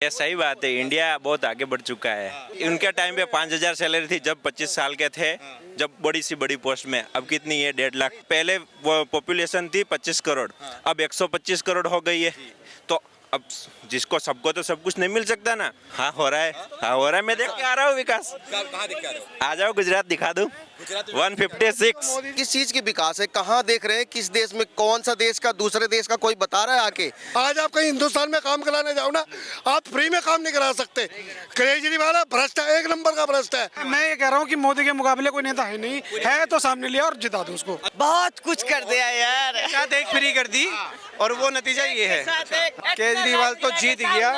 ये सही बात है। इंडिया बहुत आगे बढ़ चुका है। उनके टाइम पे 5,000 सैलरी थी जब 25 साल के थे, जब बड़ी सी बड़ी पोस्ट में। अब कितनी है? 1.5 लाख। पहले वो पॉपुलेशन थी 25 करोड़, अब 125 करोड़ हो गई है। तो अब जिसको सबको तो सब कुछ नहीं मिल सकता ना। हाँ हो रहा है, हाँ हो रहा है। मैं देख के आ रहा हूँ विकास। कहाँ दिख रहे हो? आ जाओ गुजरात दिखा दूँ। 156। किस चीज की विकास है? कहाँ देख रहे हैं? किस देश में? कौन सा देश का दूसरे देश का कोई बता रहा है आके? आज आप कहीं हिंदुस्तान में काम कराने जाओ ना, आप फ्री में काम नहीं करा सकते। केजरीवाल भ्रष्ट है, एक नंबर का भ्रष्ट है। मैं ये कह रहा हूँ कि मोदी के मुकाबले कोई नेता है नहीं, है तो सामने लिया और जिता दो उसको। बहुत कुछ कर दिया यार, साथ एक फ्री कर दी और वो नतीजा ये है। केजरीवाल तो जीत गया,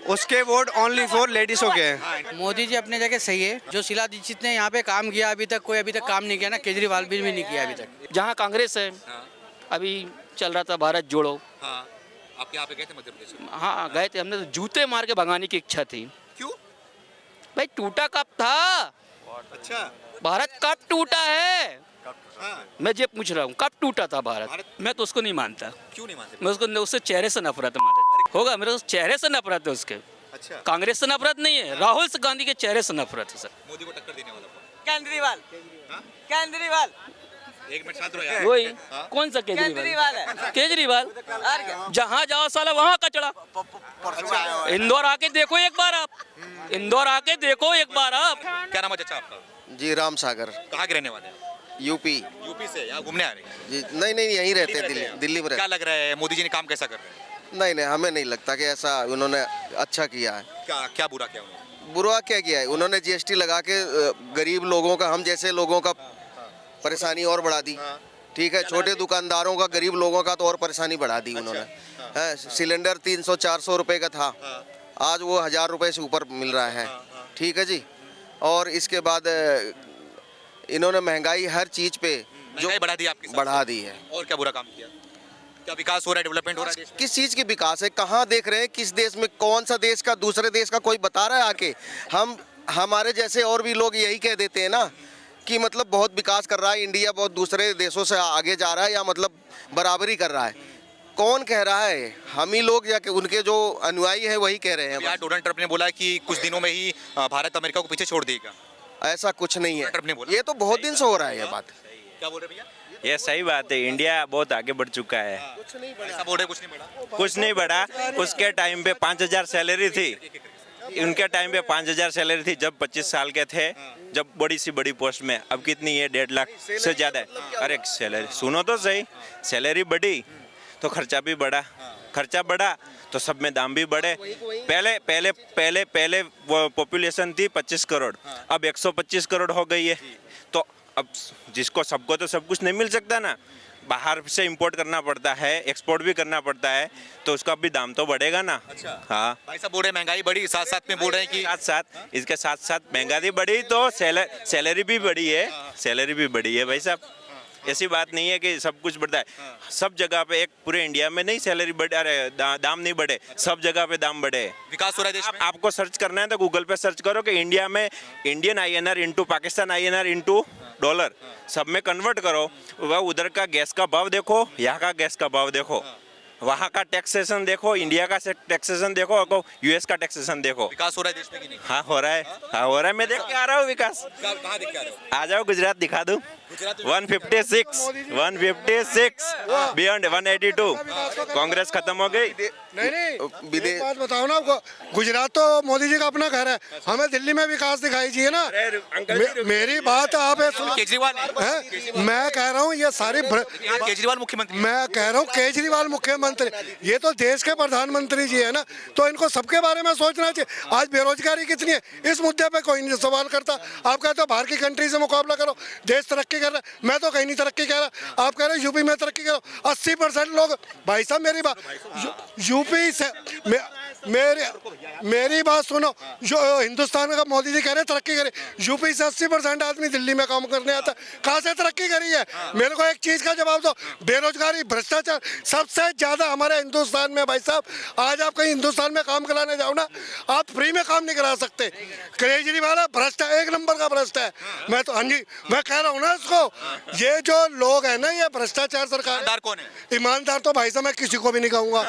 उसके वोट ओनली फॉर लेडीज हो गए। मोदी जी अपने जगह सही है। जो शीला दीक्षित ने यहाँ पे काम किया, अभी तक कोई अभी तक काम नहीं किया ना, केजरीवाल भी नहीं किया अभी तक। जहाँ कांग्रेस है, अभी चल रहा था भारत जोड़ो। हाँ, आप यहाँ पे गए थे मध्य प्रदेश में? हाँ गए थे, हमने तो जूते मार के भगाने की इच्छा थी। क्यों? भाई टूटा कब था? अच्छा, भारत कब टूटा है? हाँ। मैं ये पूछ रहा हूँ, कब टूटा था भारत? मैं तो उसको नहीं मानता। क्यों नहीं मानते? मैं उसको, उससे चेहरे से नफरत है। मानता होगा, मेरे चेहरे से नफरत है उसके। अच्छा, कांग्रेस से नफरत नहीं है, राहुल गांधी के चेहरे से नफरत है सर। मोदी को टक्कर देने वाला कौन? केजरीवाल, केजरीवाल, एक मिनट शांत रहो यार। वही कौन सा केजरीवाल है। केजरीवाल जहाँ जाओ साला वहाँ कचड़ा। इंदौर आके देखो एक बार आप, इंदौर आके देखो एक बार आप। क्या नाम है चाचा आपका? जी राम सागर, कहाँ के रहने वाले हैं? यूपी। यूपी से? यहाँ घूमने आ रहे हैं? जी नहीं नहीं, यहीं रहते हैं, दिल्ली में क्या रहते लग रहा है, मोदी जी ने काम कैसा कर रहे हैं? नहीं नहीं, हमें नहीं लगता कि ऐसा उन्होंने अच्छा किया है। क्या क्या बुरा किया उन्होंने? बुरा क्या किया है? उन्होंने जीएसटी लगा के गरीब लोगों का, हम जैसे लोगों का परेशानी और बढ़ा दी। ठीक है, छोटे दुकानदारों का, गरीब लोगों का तो और परेशानी बढ़ा दी उन्होंने। है, सिलेंडर 300-400 रुपए का था, आज वो 1000 रुपए से ऊपर मिल रहा है। ठीक है जी। और इसके बाद इन्होंने महंगाई हर चीज पे जो बढ़ा दी आपकी? बढ़ा दी है। और क्या बुरा काम किया? क्या विकास हो रहा है, डेवलपमेंट हो रहा है देश में? किस चीज की विकास है? कहाँ देख रहे हैं? किस देश में? कौन सा देश का दूसरे देश का कोई बता रहा है आके? हमारे जैसे और भी लोग यही कह देते हैं ना कि मतलब बहुत विकास कर रहा है इंडिया, बहुत दूसरे देशों से आगे जा रहा है, या मतलब बराबरी कर रहा है। कौन कह रहा है? हम ही लोग या कि उनके जो अनुयायी हैं वही कह रहे हैं। यार डोनाल्ड ट्रंप ने बोला कि कुछ दिनों में ही भारत अमेरिका को पीछे छोड़ देगा। ऐसा कुछ नहीं है, ट्रंप ने बोला। ये तो बहुत दिन से हो रहा है ये बात। क्या बोल रहे भैया? ये सही बात है। इंडिया बहुत आगे बढ़ चुका है। ऐसा बोल रहे कुछ नहीं बढ़ा? कुछ नहीं बढ़ा। उसके टाइम पे 5,000 सैलरी थी, उनके टाइम पे 5,000 सैलरी थी जब 25 साल के थे, जब बड़ी सी बड़ी पोस्ट में। अब कितनी है? 1.5 लाख से ज्यादा है। अरे सैलरी सुनो तो सही, सैलरी बढ़ी तो खर्चा भी बढ़ा, खर्चा बढ़ा तो सब में दाम भी बढ़े। पहले पहले पहले पहले वो पॉपुलेशन थी 25 करोड़, अब 125 करोड़ हो गई है। तो अब जिसको सबको तो सब कुछ नहीं मिल सकता ना। बाहर से इंपोर्ट करना पड़ता है, एक्सपोर्ट भी करना पड़ता है, तो उसका भी दाम तो बढ़ेगा ना। अच्छा। हाँ, भाई साहब बोल रहे हैं महंगाई बढ़ी, साथ साथ में बोल रहे हैं कि इसके साथ साथ महंगाई बढ़ी तो सैलरी भी बढ़ी है। सैलरी भी बढ़ी है भाई साहब। ऐसी बात नहीं है कि सब कुछ बढ़ता है। सब जगह पे, एक पूरे इंडिया में नहीं सैलरी बढ़े, अरे दाम नहीं बढ़े, सब जगह पे दाम बढ़े। विकास हो रहा है देश में। आपको सर्च करना है तो गूगल पे सर्च करो कि इंडिया में Indian INR into Pakistan INR into dollar, सब में कन्वर्ट करो। वह उधर का गैस का भाव देखो, यहाँ का गैस का भाव देखो, वहाँ का टैक्सेशन देखो, इंडिया का टैक्सेशन देखो, और US का टैक्सेशन देखो। विकास हो रहा है देश में कि नहीं? हाँ हो रहा है, हाँ हो रहा है। मैं देख के आ रहा हूँ विकास। कहाँ दिख रहे हो? आ जाओ गुजरात दिखा दूँ। 156 बियॉन्ड 182। कांग्रेस खत्म हो गई। नहीं, एक बात बताओ ना आपको, गुजरात तो मोदी जी का अपना घर है, हमें दिल्ली में विकास दिखाई चाहिए ना। मेरी बात आप केजरीवाल है, मैं कह रहा हूँ ये सारी केजरीवाल मुख्यमंत्री, मैं कह रहा हूँ केजरीवाल मुख्यमंत्री, ये तो देश के प्रधानमंत्री जी है ना, तो इनको सबके बारे में सोचना चाहिए। आज बेरोजगारी कितनी है, इस मुद्दे पे कोई नहीं सवाल करता। आप कहते हो बाहर की कंट्री से मुकाबला करो, देश तरक्की कर रहा है, मैं तो कहीं नहीं तरक्की कह रहा। आप कह रहे हो यूपी में तरक्की करो, 80% लोग, भाई साहब मेरी बात, यूपी से मेरी बात सुनो, जो हिंदुस्तान का मोदी जी कह रहे हैं तरक्की करे, यूपी से 80% आदमी दिल्ली में काम करने आता, कहाँ से तरक्की करी है? मेरे को एक चीज का जवाब दो, बेरोजगारी, भ्रष्टाचार सबसे ज्यादा हमारे हिंदुस्तान में। भाई साहब आज आप कहीं हिंदुस्तान में काम कराने जाओ ना, आप फ्री में काम नहीं करा सकते। केजरीवाल भ्रष्ट है, एक नंबर का भ्रष्ट है। मैं तो, हाँ जी, मैं कह रहा हूँ ना इसको, ये जो लोग है ना, ये भ्रष्टाचार सरकार। ईमानदार कौन है? ईमानदार तो भाई साहब मैं किसी को भी नहीं कहूँगा,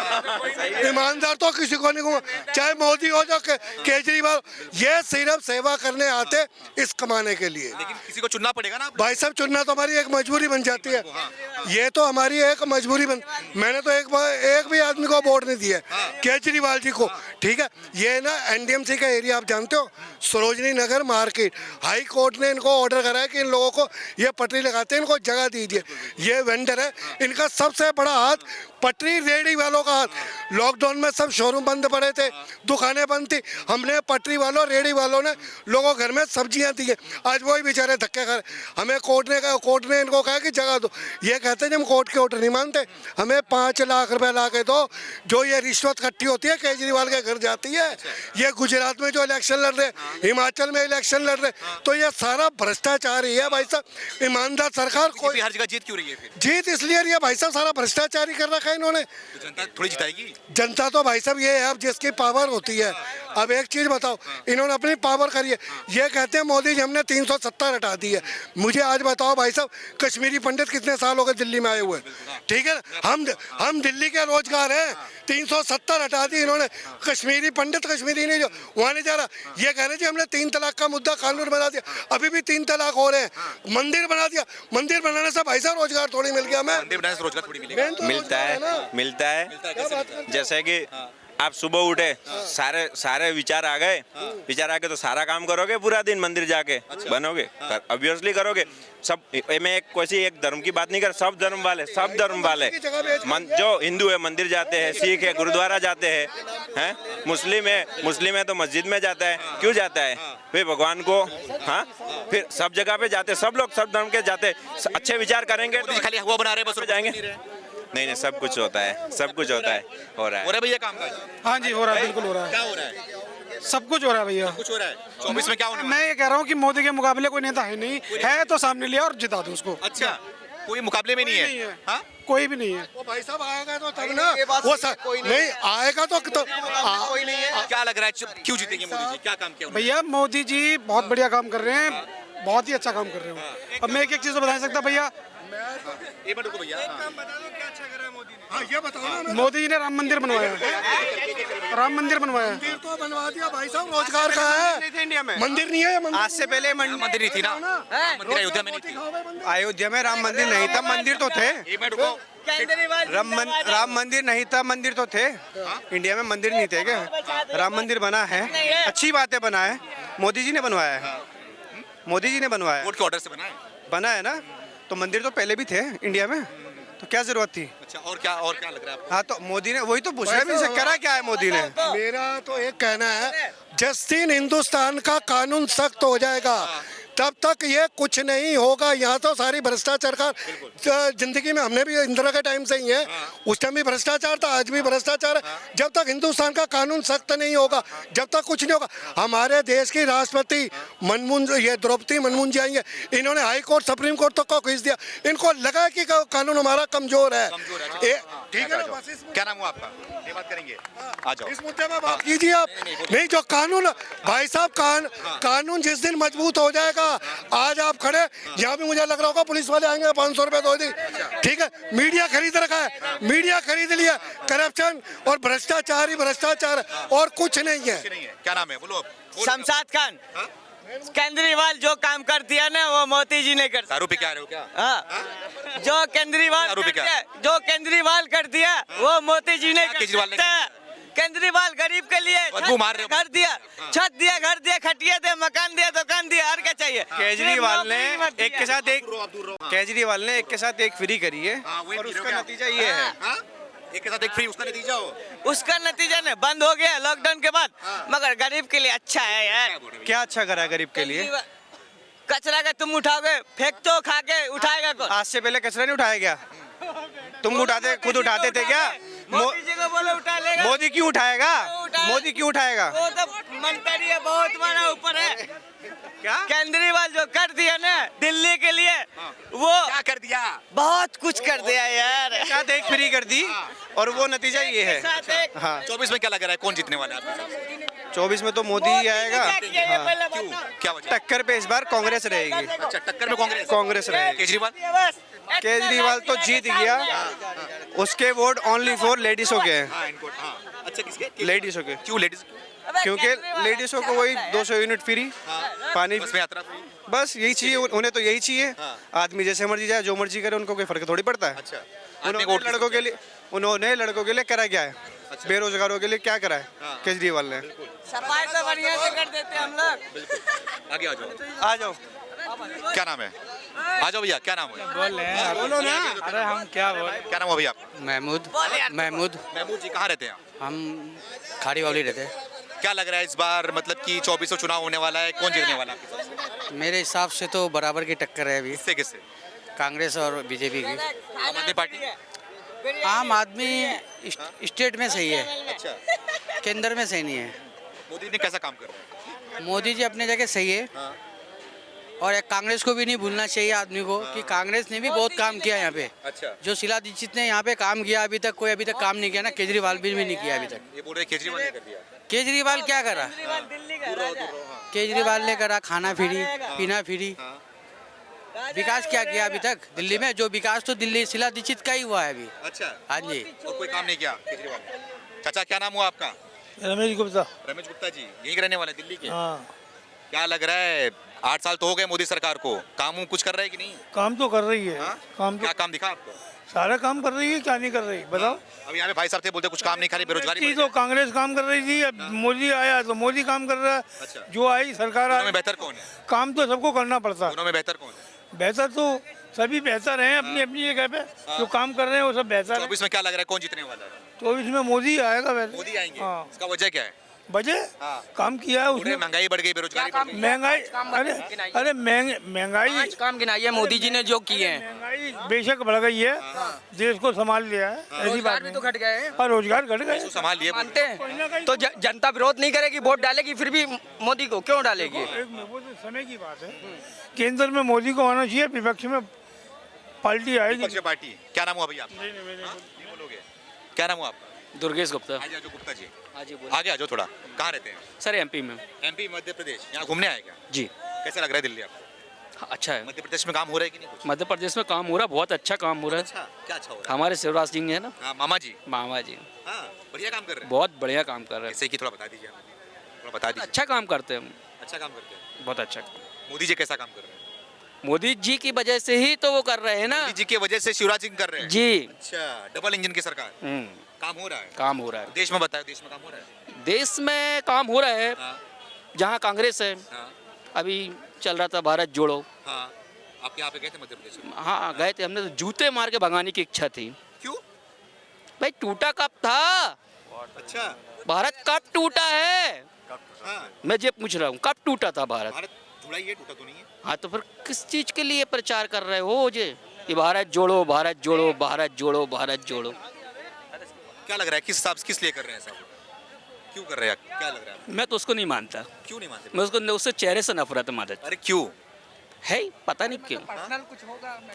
ईमानदार तो किसी को नहीं लिखूंगा, चाहे मोदी हो जो केजरीवाल, ये सिर्फ सेवा करने आते इस कमाने के लिए। लेकिन किसी को चुनना पड़ेगा ना। भाई साहब चुनना तो हमारी एक मजबूरी बन जाती है, ये तो हमारी एक मजबूरी बन, मैंने तो एक भी आदमी को वोट नहीं दिया केजरीवाल जी को, ठीक है। ये ना एनडीएमसी का एरिया आप जानते हो, Sarojini Nagar market, high court ने इनको ऑर्डर करा है कि इन लोगों को ये पटरी लगाते हैं, इनको जगह दीजिए। ये वेंडर है, इनका सबसे बड़ा हाथ पटरी रेडी वालों का हाथ। लॉकडाउन में सब शोरूम बंद पड़े थे, दुकानें बंद थी, हमने पटरी वालों रेडी वालों ने लोगों घर में सब्जियां दी है, आज वही बेचारे धक्के खा रहे। हमें कोर्ट ने इनको कहा कि जगह दो, ये कहते हैं हम कोर्ट के ऑर्डर नहीं मानते, हमें 5 लाख रुपए ला के दो। जो ये रिश्वत इकट्ठी होती है केजरीवाल के घर जाती है, ये गुजरात में जो इलेक्शन लड़ रहे, हिमाचल में इलेक्शन लड़ रहे, तो ये सारा भ्रष्टाचार ही है भाई साहब। ईमानदार सरकार कोई हर जगह जीत क्यों रही है फिर? जीत इसलिए रही है भाई साहब, सारा भ्रष्टाचार ही कर रखा है इन्होंने। तो जनता थोड़ी जिताएगी। जनता तो भाई साहब ये है, अब जिसकी पावर होती है। अब एक चीज बताओ, इन्होंने अपनी पावर करी है, ये कहते हैं मोदी जी हमने 370 हटा दी है। मुझे आज बताओ भाई साहब, कश्मीरी पंडित कितने साल हो गए दिल्ली में आए हुए, ठीक है, हम दिल्ली के रोजगार हैं, 370 हटा दी इन्होंने। कश्मीरी पंडित कश्मीरी नहीं जो वहाँ नहीं जा रहा, ये कह रहे जी हमने 3 तलाक का मुद्दा कानून बना दिया, अभी भी 3 तलाक हो रहे हैं। मंदिर बना दिया, मंदिर बनाने से भाई साहब रोजगार थोड़ी मिल गया। मैं मंदिर बनाने से रोजगार थोड़ी मिलेगा। मिलता है जैसे कि आप सुबह उठे, सारे विचार आ गए, विचार आ गए तो सारा काम करोगे पूरा दिन मंदिर जाके, बनोगे, ऑब्वियसली करोगे। सब मैं एक धर्म की बात नहीं कर, सब धर्म वाले जो हिंदू है मंदिर जाते हैं, सिख है गुरुद्वारा जाते हैं, मुस्लिम है तो मस्जिद में जाता है, क्यों जाता है फिर भगवान को, हाँ फिर सब जगह पे जाते, सब लोग सब धर्म के जाते, अच्छे विचार करेंगे तो खाली हवा बना रहे बस जाएंगे। नहीं सब कुछ होता है, सब कुछ होता है, हो रहा है भैया काम का। हाँ जी हो रहा है, बिल्कुल हो रहा है, क्या हो रहा है? सब कुछ हो रहा है भैया। कुछ हो रहा है 24 में क्या होने वाला मैं ये कह रहा हूँ कि मोदी के मुकाबले कोई नेता है नहीं, है तो सामने लिया और जिता दो उसको। है? अच्छा, कोई मुकाबले में नहीं है। हाँ? कोई भी नहीं है। वो भाई साहब आएगा तो तब ना, वो नहीं आएगा तो कोई नहीं है। क्या लग रहा है क्यों जीतेंगे मोदी जी? क्या काम किया उन्होंने? भैया मोदी जी बहुत बढ़िया काम कर रहे हैं, बहुत ही अच्छा काम कर रहे हो। अब मैं एक चीज तो बता सकता भैया, एक मिनट रुको भैया। ये बताओ ना, मोदी जी ने राम मंदिर बनवाया, राम मंदिर बनवाया, मंदिर तो बनवा दिया भाई साहब, रोजगार का है इंडिया में मंदिर नहीं है। आज से पहले मंदिर नहीं थी ना, मंदिर अयोध्या में नहीं थी। अयोध्या में राम मंदिर नहीं था, मंदिर तो थे। एक मिनट रुको। राम मंदिर नहीं था, मंदिर तो थे। इंडिया में मंदिर नहीं थे क्या? राम मंदिर बना है, अच्छी बातें बना है, मोदी जी ने बनवाया है, मोदी जी ने बनवाया, कोर्ट के ऑर्डर से बना है ना। तो मंदिर तो पहले भी थे इंडिया में, तो क्या जरूरत थी? अच्छा, और क्या लग रहा है आपको? हाँ तो मोदी ने वही तो पूछ रहे हैं, करा क्या है मोदी ने? मेरा तो एक कहना है, जिस दिन हिंदुस्तान का कानून सख्त हो जाएगा तब तक ये कुछ नहीं होगा। यहाँ तो सारी भ्रष्टाचार का जिंदगी में, हमने भी इंदिरा के टाइम से ही है, उस टाइम भी भ्रष्टाचार था, आज भी भ्रष्टाचार है। जब तक हिंदुस्तान का कानून सख्त नहीं होगा, जब तक कुछ नहीं होगा। हमारे देश की राष्ट्रपति ये द्रौपदी मुर्मू जी आई है, इन्होंने हाई कोर्ट सुप्रीम कोर्ट तक को खींच दिया, इनको लगा कि कानून हमारा कमजोर है। ठीक है, क्या नाम हुआ आपका? ये बात करेंगे, आ जाओ। इस मुद्दे में बात कीजिए आप। नहीं जो कानून भाई साहब, कानून जिस दिन मजबूत हो जाएगा, आज आप खड़े यहाँ भी मुझे लग रहा होगा पुलिस वाले आएंगे 500 रुपए दो दी, ठीक है। मीडिया खरीद रखा है, मीडिया खरीद लिया, करप्शन और भ्रष्टाचार ही भ्रष्टाचार है, और कुछ नहीं है। क्या नाम है बोलो? शमशाद खान। केजरीवाल जो काम कर दिया ना वो मोदी जी ने कर। दारू पे क्या रहे हो क्या? हाँ, जो केजरीवाल कर दिया वो मोदी जी ने केजरीवाल ने केजरीवाल गरीब के लिए घर दिया, छत दिया, घर दिया, खटिया दिया, मकान दिया, दुकान दिया, और क्या चाहिए? केजरीवाल ने एक के साथ एक फ्री करी है, और उसका नतीजा ये है। एक के साथ एक फ्री, उसका नतीजा हो? उसका नतीजा ने बंद हो गया लॉकडाउन के बाद, मगर गरीब के लिए अच्छा है यार। क्या अच्छा करा है गरीब के लिए? कचरा का तुम उठाओगे, फेंक तो खा के उठाएगा कौन? आज से पहले कचरा नहीं उठाया गया? तुम उठाते, खुद उठाते थे क्या? मोदी जी को बोलो उठा लेगा। मोदी क्यों उठाएगा? मोदी क्यों उठाएगा? वो तो मंत्री है, बहुत बड़ा ऊपर है। क्या केजरीवाल जो कर दिया ना दिल्ली के लिए, वो क्या कर दिया? बहुत कुछ कर दिया यार। साथ एक फ्री कर दी, और वो नतीजा ये है। हाँ, 24 में क्या लग रहा है कौन जीतने वाला है? 24 में तो मोदी ही आएगा। क्यों? क्या वजह? टक्कर पे इस बार कांग्रेस रहेगी। अच्छा, टक्कर में कांग्रेस रहेगी। केजरीवाल केजरीवाल तो जीत गया, उसके वोट ओनली फॉर लेडीज़ों के हैं, हाँ इनको हाँ अच्छा किसके लेडीज़ों के, क्यों लेडीज क्योंकि लेडीज़ों को वही 200 यूनिट फ्री, पानी, बस में यात्रा फ्री बस यही चाहिए उन्हें, तो यही चाहिए। हाँ। आदमी जैसे मर्जी जाए, जो मर्जी करे, उनको कोई फर्क थोड़ी पड़ता है। अच्छा उन्होंने लड़कों के लिए करा क्या है, बेरोजगारों के लिए क्या करा है हाँ। केजरीवाल ने। सफाई तो बढ़िया से कर देते हम लोग। बिल्कुल आगे आ जाओ। आ जाओ, क्या नाम है? आ जाओ भैया, क्या नाम है? बोल रहे हैं, बोलो ना। अरे हम क्या बोल, क्या नाम है भैया आपका? महमूद, महमूद, महमूद जी कहाँ रहते हैं आप? हम खाड़ी वाली रहते हैं। क्या लग रहा है इस बार, मतलब कि 2400 चुनाव होने वाला है, कौन जीतने वाला है आपके हिसाब से? मेरे हिसाब से तो बराबर की टक्कर है अभी, किससे किससे? कांग्रेस और बीजेपी की। आम आदमी पार्टी? आम आदमी स्टेट में सही है, अच्छा, केंद्र में सही नहीं है। मोदी ने कैसा काम कर रहा है? मोदी जी अपनी जगह सही है, हाँ। और एक कांग्रेस को भी नहीं भूलना चाहिए आदमी को कि कांग्रेस ने भी बहुत काम किया यहाँ पे। अच्छा, जो शीला दीक्षित ने यहाँ पे काम किया, अभी तक कोई काम नहीं किया ना, केजरीवाल भी नहीं किया अभी तक। ये बोल रहे केजरीवाल ने कर दिया। केजरीवाल क्या करा? केजरीवाल ने करा खाना फ्री, पीना फ्री, विकास क्या किया अभी तक दिल्ली में? जो विकास तो दिल्ली शीला दीक्षित का ही हुआ है अभी। अच्छा, हाँ जी। और कोई काम नहीं किया केजरीवाल ने? चाचा क्या नाम हुआ आपका? रमेश गुप्ता। रमेश गुप्ता जी, यहीं के रहने वाले दिल्ली के? हाँ, क्या लग रहा है, 8 साल तो हो गए मोदी सरकार को, काम कुछ कर रहे हैं कि नहीं? काम तो कर रही है, हाँ? काम तो क्या काम दिखा आपको? सारा काम कर रही है, क्या नहीं कर रही बताओ। अब यहाँ पे भाई साहब थे, बोलते कुछ काम नहीं, खाली बेरोजगारी चीज बढ़ तो कांग्रेस काम कर रही थी, अब मोदी आया तो मोदी काम कर रहा है। अच्छा। जो आई सरकार दोनों आई, में बेहतर कौन है? काम तो सबको करना पड़ता है। दोनों में बेहतर कौन है? बेहतर तो सभी बेहतर हैं अपनी अपनी जगह पे, जो काम कर रहे हैं वो सब बेहतर है। 24 में क्या लग रहा है, कौन जीतने वाला है? तो इसमें मोदी आएगा वैसे। मोदी आएंगे। हाँ। इसका वजह क्या है? वजह हाँ। काम किया है पूरे उसने, महंगाई बढ़ गई, बेरोजगारी बढ़ गई। महंगाई, अरे महंगाई काम गिनाइए मोदी जी ने जो किए हैं। महंगाई बेशक बढ़ गई है, देश को संभाल लिया है, ऐसी बात भी नहीं। तो घट गए हैं, और रोजगार घट गए। तो संभाल लिए मानते हैं। तो जनता विरोध नहीं करेगी, वोट डालेगी, फिर भी मोदी को क्यों डालेगी? वो तो समय की बात है, केंद्र में मोदी को आना चाहिए, विपक्ष में पार्टी आएगी। विपक्ष पार्टी। क्या नाम हुआ भैया आपका? नहीं बोलोगे? क्या नाम हुआ आपका? दुर्गेश गुप्ता। आगे आ जाओ गुप्ता जी, हाँ जी, आगे आ जाओ थोड़ा। कहाँ रहते हैं? सर एमपी में। एमपी, मध्य प्रदेश। यहाँ घूमने आए क्या? जी, कैसा लग रहा है दिल्ली आपको? हाँ, अच्छा है। मध्य प्रदेश में काम हो रहा है कि नहीं कुछ? मध्य प्रदेश में काम हो रहा है, बहुत अच्छा काम हो रहा है। अच्छा, क्या अच्छा हो रहा हमारे शिवराज सिंह है ना, है? हाँ, मामा जी। मामा जी, हाँ, बढ़िया काम कर रहे हैं। बहुत बढ़िया काम कर रहे हैं। जैसे कि थोड़ा बता दीजिए हमें, थोड़ा बता दीजिए। अच्छा काम करते हैं, अच्छा काम करते हैं। बहुत अच्छा काम। मोदी जी कैसा काम कर रहे हैं? मोदी जी की वजह से ही तो वो कर रहे हैं ना। मोदी जी की वजह से शिवराज सिंह कर रहे हैं। जी। अच्छा, डबल इंजन की सरकार, हम्म, काम हो रहा है। काम हो रहा है। देश में बताओ, देश में काम हो रहा है? देश में काम हो रहा है, हाँ, जहाँ कांग्रेस है। हाँ, अभी चल रहा था भारत जोड़ो। हाँ। आप यहाँ पे गए थे मध्य प्रदेश में? हाँ गए थे, हमने तो जूते मार के भगाने की इच्छा थी। क्यों? भाई टूटा कब था? अच्छा, भारत कब टूटा है? हाँ, मैं ये पूछ रहा हूँ, कब टूटा था भारत? भारत जुड़ा ही है, टूटा तो नहीं है। हाँ तो फिर किस चीज के लिए प्रचार कर रहे हो ये कि भारत जोड़ो, भारत जोड़ो, भारत जोड़ो, भारत जोड़ो? क्या लग रहा है, किस हिसाब से, किस लिए कर रहे हैं ऐसा? क्यों कर रहे हैं? क्या लग रहा है? मैं तो उसको नहीं मानता, क्यों नहीं मानते? मैं उसको उससे चेहरे से नफरत है मानता अरे क्यों? है, पता नहीं क्यों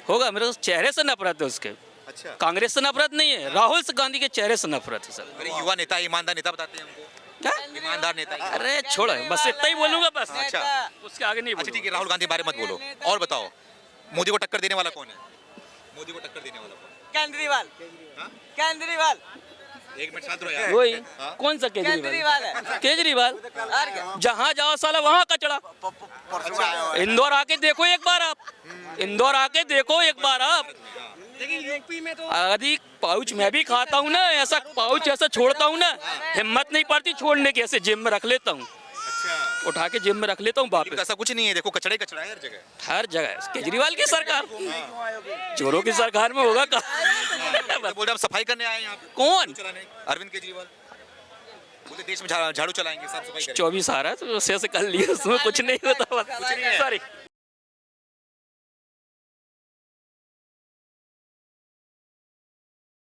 होगा, मेरे को चेहरे से नफरत है उसके। अच्छा, कांग्रेस से नफरत नहीं है, राहुल गांधी के चेहरे से नफरत है सर। अरे युवा नेता, ईमानदार नेता बताते हैं हमको। क्या? ईमानदार नेता। अरे छोड़ो, बस इतना ही बोलूंगा बस। अच्छा, उसके आगे नहीं अच्छा ठीक बोलूंगा। है, राहुल गांधी के बारे में मत बोलो। और बताओ, मोदी को टक्कर देने वाला कौन है? मोदी को टक्कर देने वाला कौन? केजरीवाल, हाँ? केजरीवाल, एक मिनट शांत रहो यार। वही हाँ? कौन सा केजरीवाल केजरीवाल? है। केजरीवाल और क्या? जहाँ जाओ साला वहाँ कचड़ा। इंदौर आके देखो एक बार आप, इंदौर आके देखो एक बार आप। लेकिन यूपी में तो अधिक पाउच मैं भी खाता हूँ ना, ऐसा पाउच ऐसा छोड़ता हूँ ना, हिम्मत नहीं पड़ती छोड़ने की, ऐसे जेब में रख लेता हूँ, अच्छा, उठा के जेब में रख लेता हूँ लेकिन वापस। ऐसा कुछ नहीं है, देखो कचड़ा ही कचड़ा है हर जगह। हर जगह केजरीवाल की सरकार, चोरों की सरकार में होगा का? तो बोल रहे हम सफाई करने आए हैं यहाँ पे। कौन? चलाने अरविंद केजरीवाल बोलते देश में झाड़ू चलाएंगे, साफ सफाई करेंगे। 24 आ रहा है तो उसे से कर लिया, उसमें कुछ नहीं होता। सॉरी।